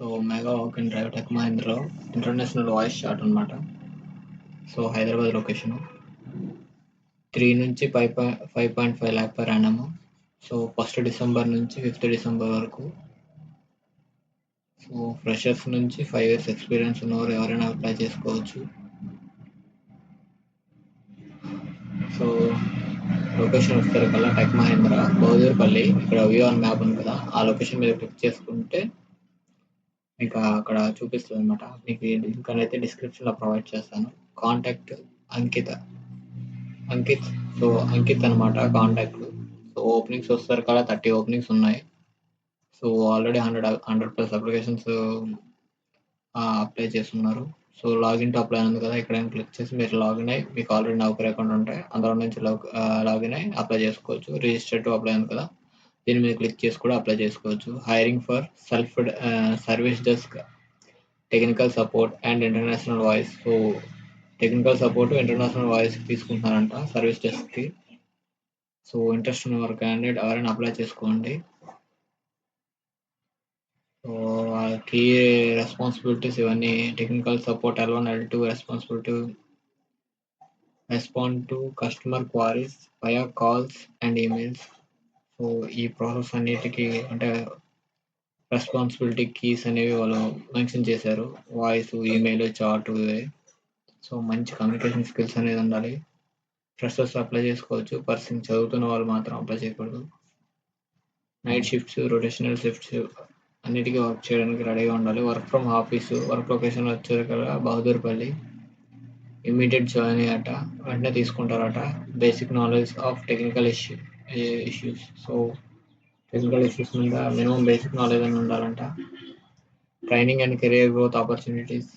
So mega walk and drive tech మహీంద్రాలో international voice shot అనమాట. So Hyderabad location 3 నుంచి 5.5 lakh per annum. So 1st December నుంచి 5th December వరకు. So freshers నుంచి 5 years experience ఉన్నవారు ఎవరైనా అప్లై చేసుకోవచ్చు. సో లొకేషన్ వస్తారు కల్లా టెక్ మహీంద్రా బౌదూర్పల్లి. ఇక్కడ వ్యూ ఆన్ మ్యాప్ ఉంది కదా, ఆ లొకేషన్ మీద క్లిక్ చేసుకుంటే మీకు అక్కడ చూపిస్తుంది అనమాట. మీకు ఈ లింక్ అనేది డిస్క్రిప్షన్లో ప్రొవైడ్ చేస్తాను. కాంటాక్ట్ అంకిత్. సో అంకిత్ అనమాట కాంటాక్ట్. సో ఓపెనింగ్స్ వస్తారు కదా, 30 ఓపెనింగ్స్ ఉన్నాయి. సో ఆల్రెడీ 100+ అప్లికేషన్స్ అప్లై చేస్తున్నారు. సో లాగిన్ టు అప్లై ఉంది కదా, ఇక్కడ క్లిక్ చేసి మీరు లాగిన్ అయ్యి, మీకు ఆల్రెడీ నౌకరీ అకౌంట్ ఉంటే అందులో నుంచి లాగిన్ అయ్యి అప్లై చేసుకోవచ్చు. రిజిస్టర్ టు అప్లై ఉంది కదా, దీని మీద క్లిక్ చేసి కూడా అప్లై చేసుకోవచ్చు. Hiring for service desk, technical support and international voice. So technical support, international voice తీసుకుంటున్నారంట సర్వీస్ డెస్క్కి. సో ఇంట్రెస్ట్ ఉన్న వారు క్యాండిడేట్ ఎవరైనా అప్లై చేసుకోండి. సో కీ రెస్పాన్సిబిలిటీస్ ఇవన్నీ: technical support L1 L2 responsibility respond to customer queries via calls and emails. So ఈ process అన్నిటికీ అంటే రెస్పాన్సిబిలిటీ కీస్ అనేవి వాళ్ళు మెన్షన్ చేశారు. వాయిస్, ఈమెయిల్, చాట్ ఇవే. సో మంచి కమ్యూనికేషన్ స్కిల్స్ అనేది ఉండాలి. ఫ్రెషర్స్ అప్లై చేసుకోవచ్చు. పర్సన్ చదువుతున్న వాళ్ళు మాత్రం అప్లై చేయకూడదు. నైట్ షిఫ్ట్స్, రొటేషనల్ షిఫ్ట్స్ అన్నిటికీ వర్క్ చేయడానికి రెడీగా ఉండాలి. Work from office. Work location వచ్చేది కదా బహదూర్పల్లి. ఇమ్మీడియట్ జాయిన్ అయ్యాట, వెంటనే తీసుకుంటారట. Basic knowledge of technical issues. So technical issues మీద మినిమం బేసిక్ నాలెడ్జ్ అని ఉండాలంట. Training and career growth opportunities.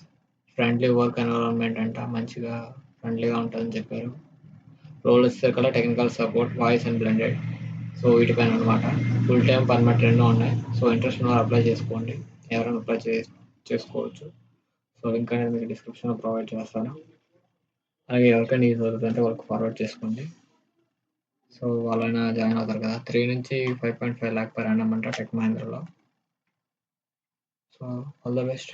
Friendly work environment అంట, మంచిగా ఫ్రెండ్లీగా ఉంటుందని చెప్పారు. రోల్ వచ్చేసరికి కదా technical support, voice and blended. So వీటిపైన అనమాట. ఫుల్ టైం పర్మనెంట్ 2 ఉన్నాయి. సో ఇంట్రెస్ట్ ఉన్న అప్లై చేసుకోండి. ఎవరైనా అప్లై చేసుకోవచ్చు. సో లింక్ అనేది మీకు డిస్క్రిప్షన్లో ప్రొవైడ్ చేస్తాను. అలాగే ఎవరికైనా యూజ్ అవుతుందంటే వాళ్ళకి ఫార్వర్డ్ చేసుకోండి. సో వాళ్ళైనా జాయిన్ అవుతారు కదా. 3 నుంచి 5.5 lakh per annum అంట టెక్ మహీంద్రాలో. So all the best.